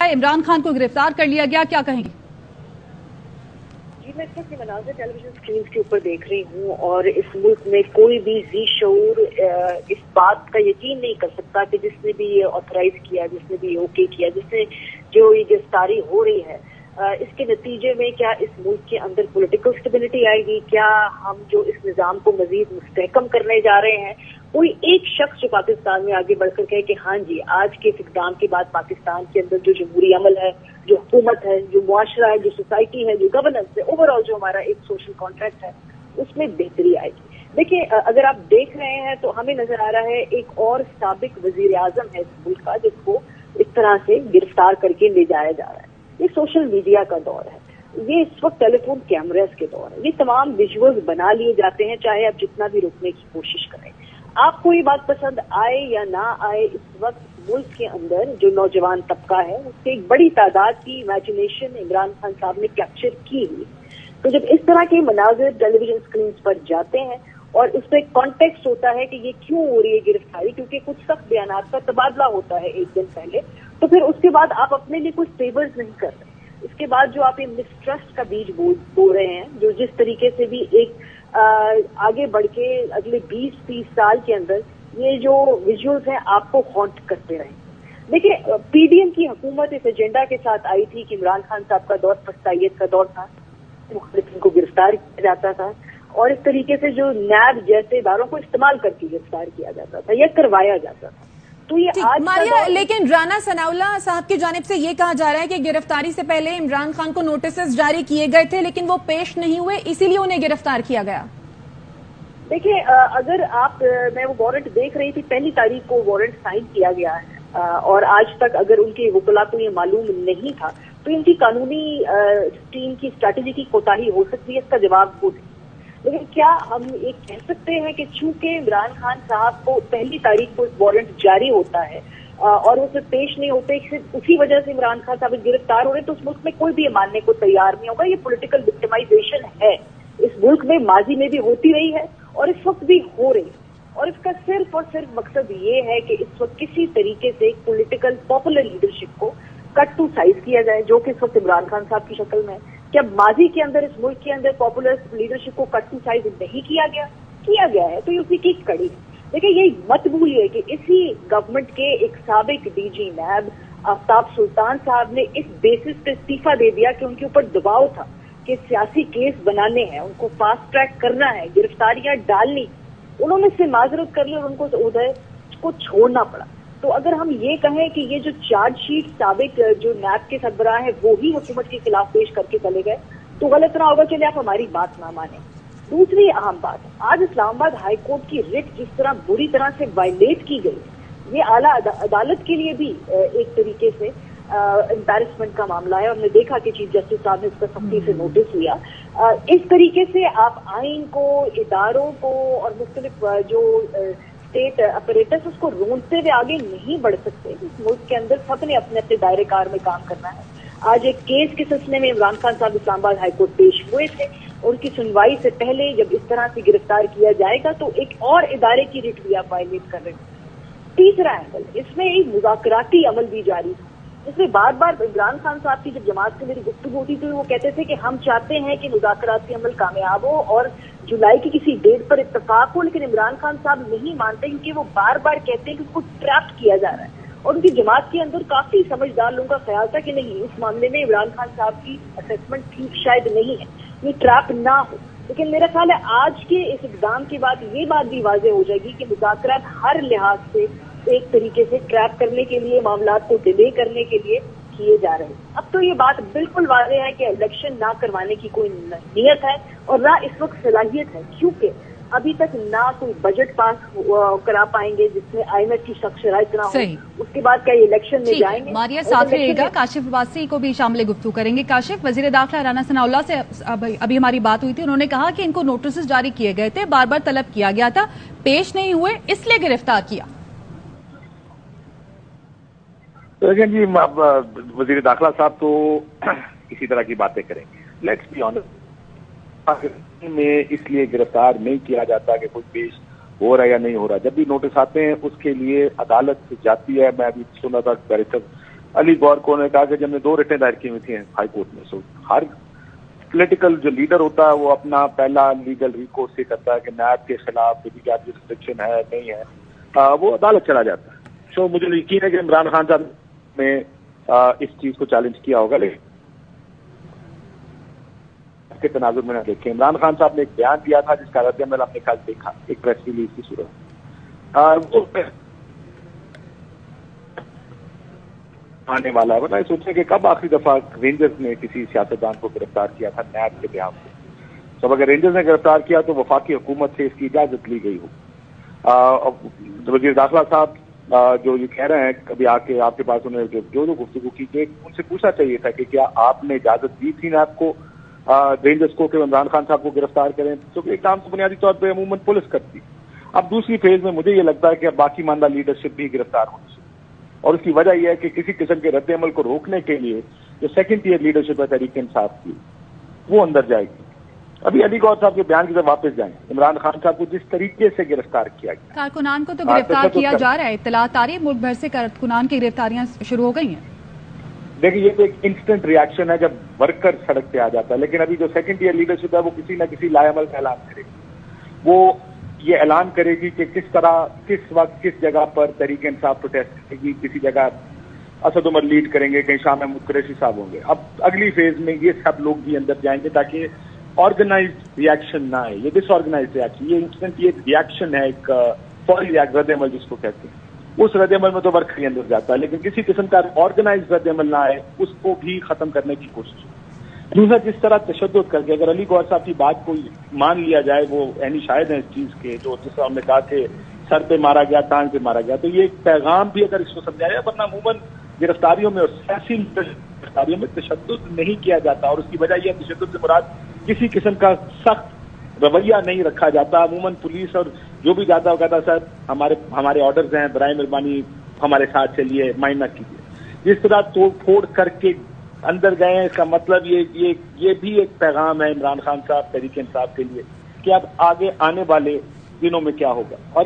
इमरान खान को गिरफ्तार कर लिया गया, क्या कहेंगी? जी, मैं इस वक्त मनाज़िर टेलीविजन स्क्रीन के ऊपर देख रही हूँ और इस मुल्क में कोई भी जी शऊर इस बात का यकीन नहीं कर सकता कि जिसने भी ये ऑथराइज किया, जिसने भी ओके किया, जिसने जो ये गिरफ्तारी हो रही है, इसके नतीजे में क्या इस मुल्क के अंदर पॉलिटिकल स्टेबिलिटी आएगी? क्या हम जो इस निज़ाम को मजीद मुस्तहकम करने जा रहे हैं? कोई एक शख्स जो पाकिस्तान में आगे बढ़कर कहे कि हाँ जी, आज के इस इक़दाम के बाद पाकिस्तान के अंदर जो जमहूरी अमल है, जो हुकूमत है, जो मुआशरा है, जो सोसाइटी है, जो गवर्नेंस है, ओवरऑल जो हमारा एक सोशल कॉन्ट्रैक्ट है, उसमें बेहतरी आएगी। देखिए, अगर आप देख रहे हैं तो हमें नजर आ रहा है एक और साबिक वजीर आजम है इस मुल्क का, जिसको इस तरह से गिरफ्तार करके ले जाया जा रहा है। ये सोशल मीडिया का दौर है, ये इस वक्त टेलीफोन कैमरास के दौर है, ये तमाम विजुअल्स बना लिए जाते हैं, चाहे आप जितना भी रोकने की कोशिश करें। आपको ये बात पसंद आए या ना आए, इस वक्त मुल्क के अंदर जो नौजवान तबका है उससे एक बड़ी तादाद की इमेजिनेशन इमरान खान साहब ने कैप्चर की हुई। तो जब इस तरह के मनाजिर टेलीविजन स्क्रीन पर जाते हैं और उसमें कॉन्टेक्स्ट होता है कि ये क्यों हो रही है गिरफ्तारी, क्योंकि कुछ सख्त बयानात का तबादला होता है एक दिन पहले, तो फिर उसके बाद आप अपने लिए कुछ फेवर्स नहीं कर रहे। इसके बाद जो आप ये मिसट्रस्ट का बीज बो रहे हैं, जो जिस तरीके से भी एक आगे बढ़ के अगले 20-30 साल के अंदर ये जो विजुअल्स हैं आपको हॉन्ट करते रहे। देखिए, पीडीएम की हुकूमत इस एजेंडा के साथ आई थी कि इमरान खान साहब का दौर फस्तायत का दौर था, मुखालिफिन को गिरफ्तार किया जाता था और इस तरीके से जो नैब जैसे इदारों को इस्तेमाल करके गिरफ्तार किया जाता था या करवाया जाता था। तो ये आज मारिया, लेकिन राना सनाउल्लाह साहब की जानिब से ये कहा जा रहा है कि गिरफ्तारी से पहले इमरान खान को नोटिस जारी किए गए थे, लेकिन वो पेश नहीं हुए, इसीलिए उन्हें गिरफ्तार किया गया। देखिए, अगर आप मैं वो वारंट देख रही थी, 1 तारीख को वारंट साइन किया गया है और आज तक अगर उनके वकला को ये मालूम नहीं था तो इनकी कानूनी टीम की स्ट्रैटेजी की कोताही हो सकती है, इसका जवाब वो नहीं। लेकिन क्या हम एक कह सकते हैं कि चूंकि इमरान खान साहब को 1 तारीख को वारंट जारी होता है और वो सिर्फ पेश नहीं होते, सिर्फ उसी वजह से इमरान खान साहब गिरफ्तार हो रहे, तो उस मुल्क में कोई भी ये मानने को तैयार नहीं होगा। ये पॉलिटिकल विक्टिमाइजेशन है, इस मुल्क में माजी में भी होती रही है और इस वक्त भी हो रही है, और इसका सिर्फ और सिर्फ मकसद ये है कि इस वक्त किसी तरीके से पॉलिटिकल पॉपुलर लीडरशिप को कट टू साइज किया जाए, जो कि इस वक्त इमरान खान साहब की शक्ल में है। क्या माजी के अंदर, इस मुल्क के अंदर पॉपुलर लीडरशिप को कट टू साइज नहीं किया गया है, तो ये उसी की कड़ी है। देखिए, ये मत भूलिए कि इसी गवर्नमेंट के एक साबिक डीजी नैब आफ्ताब सुल्तान साहब ने इस बेसिस पे इस्तीफा दे दिया कि उनके ऊपर दबाव था कि सियासी केस बनाने हैं, उनको फास्ट ट्रैक करना है, गिरफ्तारियां डालनी। उन्होंने इससे माजरत कर ली और उनको उधर को छोड़ना पड़ा। तो अगर हम ये कहें कि ये जो चार्जशीट साबिक जो नैब के सरबराह है वो ही हुकूमत के खिलाफ पेश करके चले गए, तो गलत ना होगा, चलिए आप हमारी बात ना माने। दूसरी अहम बात, आज इस्लामाबाद हाई कोर्ट की रिट जिस तरह बुरी तरह से वायलेट की गई, ये आला अदालत के लिए भी एक तरीके से एम्बैरेसमेंट का मामला है। हमने देखा कि चीफ जस्टिस साहब ने इसका सख्ती से नोटिस लिया। इस तरीके से आप आइन को, इदारों को और मुख्तलिफ जो स्टेट अपरेटस उसको रोंदते हुए आगे नहीं बढ़ सकते। इस मुल्क के अंदर सबने अपने अपने दायरे कार में काम करना है। आज एक केस के सिलसिले में इमरान खान साहब इस्लामाबाद हाईकोर्ट पेश हुए थे, उनकी सुनवाई से पहले जब इस तरह से गिरफ्तार किया जाएगा तो एक और इदारे की रिट भी आप वायलेट कर रहे हैं। तीसरा एंगल, इसमें एक मुज़ाकराती अमल भी जारी था, जिसमें बार बार इमरान खान साहब की जब जमात से मेरी गुफ्तगू होती थी, वो कहते थे कि हम चाहते हैं कि मुज़ाकराती अमल कामयाब हो और जुलाई की किसी डेट पर इत्तेफाक हो, लेकिन इमरान खान साहब नहीं मानते क्योंकि वो बार बार कहते हैं कि उसको ट्रैप किया जा रहा है। और उनकी जमात के अंदर काफी समझदार लोगों का ख्याल था कि नहीं, इस मामले में इमरान खान साहब की असेसमेंट ठीक शायद नहीं है, ये ट्रैप ना हो। लेकिन मेरा ख्याल है आज के इस इक़दाम के बाद ये बात भी वाज़ेह हो जाएगी कि मुज़ाकरात हर लिहाज से एक तरीके से ट्रैप करने के लिए, मामला को डिले करने के लिए किए जा रहे हैं। अब तो ये बात बिल्कुल वाज़ेह है कि इलेक्शन ना करवाने की कोई नीयत है और ना इस वक्त सलाहियत है, क्योंकि अभी तक ना कोई बजट पास करा पाएंगे जिसमें आईएमएफ की सख्त शराइत ना हो। उसके बाद क्या इलेक्शन में जाएंगे? मारिया साथ रहेगा, काशिफ अब्बासी को भी शामिल गुफ्तगू करेंगे। काशिफ, वजीर दाखिला राना सनाउल्लाह से अभी हमारी बात हुई थी, उन्होंने कहा कि इनको नोटिस जारी किए गए थे, बार बार तलब किया गया था, पेश नहीं हुए, इसलिए गिरफ्तार किया। लेकिन जी वजीर दाखिला साहब तो इसी तरह की बातें करेंगे। लेट्स बी ऑनेस्ट, पाकिस्तान में इसलिए गिरफ्तार नहीं किया जाता कि कोई पेश हो रहा है या नहीं हो रहा। जब भी नोटिस आते हैं उसके लिए अदालत जाती है। मैं अभी सुना था बैरिस्टर علی گور کو نے کہا کہ جب نے 2 رٹیں دائر کی ہوئی تھیں ہائی کورٹ میں. سو ہر پولیٹیکل جو لیڈر ہوتا ہے وہ اپنا پہلا لیگل ریکورس یہ کرتا ہے کہ نیب کے خلاف کیا ریسٹرکشن ہے نہیں ہے وہ عدالت چلا جاتا ہے. سو مجھے یقین ہے کہ عمران خان صاحب نے اس چیز کو چیلنج کیا ہوگا. لیکن کے تناظر میں نہ دیکھیں, عمران خان صاحب نے ایک بیان دیا تھا جس کا رد عمل ہم نے کل دیکھا ایک پریس ریلیز کی صورت آنے والا ہے. ورنہ سوچیں کہ کب آخری دفعہ رینجرز نے کسی سیاستدان کو گرفتار کیا تھا نیب کے بیان سے. سب اگر رینجرز نے گرفتار کیا تو وفاقی حکومت سے اس کی اجازت لی گئی ہو. وزیر داخلہ صاحب جو یہ کہہ رہے ہیں کبھی آ کے آپ کے پاس انہیں جو گفتگو کی کہ ان سے پوچھنا چاہیے تھا کہ کیا آپ نے اجازت دی تھی نیب کو رینجرز کو کہ عمران خان صاحب کو گرفتار کریں. تو ایک کام تو بنیادی طور پہ عموماً پولیس کرتی. اب دوسری فیز میں مجھے یہ لگتا ہے کہ اب باقی ماندہ لیڈرشپ بھی گرفتار ہونی چاہیے, اور اس کی وجہ یہ ہے کہ کسی قسم کے رد عمل کو روکنے کے لیے جو سیکنڈ ٹیئر لیڈرشپ ہے تحریک انصاف کی وہ اندر جائے گی. ابھی علی گور صاحب کے بیان کی طرف واپس جائیں. عمران خان صاحب کو جس طریقے سے گرفتار کیا گیا, کارکنان کو تو گرفتار کیا جا رہا ہے, اطلاعات آ رہی ہے ملک بھر سے کارکنان کی گرفتاریاں شروع ہو گئی ہیں. دیکھیں یہ تو ایک انسٹنٹ ریاکشن ہے جب ورکر سڑک پہ آ جاتا ہے, لیکن ابھی جو سیکنڈ ٹیئر لیڈرشپ ہے وہ کسی نہ کسی لائے عمل کا اعلان کرے گی. وہ یہ اعلان کرے گی کہ کس طرح کس وقت کس جگہ پر تحریک انصاف پروٹیسٹ کرے گی. کسی جگہ اسد عمر لیڈ کریں گے, کہیں شاہ محمود قریشی صاحب ہوں گے. اب اگلی فیز میں یہ سب لوگ بھی اندر جائیں گے تاکہ آرگنائزڈ ریاکشن نہ آئے. یہ ڈس آرگنائزڈ ریاکشن, یہ انسٹنٹ یہ ریاکشن ہے, ایک فوری رد عمل جس کو کہتے ہیں. اس رد عمل میں تو ورک ہی اندر جاتا ہے, لیکن کسی قسم کا آرگنائزڈ رد عمل نہ آئے اس کو بھی ختم کرنے کی کوشش. دوسرا جس طرح تشدد کر کے اگر علی گور صاحب کی بات کو مان لیا جائے, وہ یعنی شاید ہیں اس چیز کے جو جس طرح ہم نے کہا کہ سر پہ مارا گیا, ٹانگ پہ مارا گیا, تو یہ ایک پیغام بھی اگر اس کو سمجھایا جائے. ورنہ عموماً گرفتاریوں میں اور سیاسی گرفتاریوں میں تشدد نہیں کیا جاتا, اور اس کی وجہ یہ تشدد سے مراد کسی قسم کا سخت رویہ نہیں رکھا جاتا. عموماً پولیس اور جو بھی جاتا ہے وہ کہتا ہے سر ہمارے آرڈرز ہیں, برائے مہربانی ہمارے ساتھ چلیے, مائنڈ نہ کیجیے. جس طرح توڑ پھوڑ کر کے اندر گئے ہیں, اس کا مطلب یہ بھی ایک پیغام ہے عمران خان صاحب تحریک انصاف کے لیے کہ اب آگے آنے والے دنوں میں کیا ہوگا. اور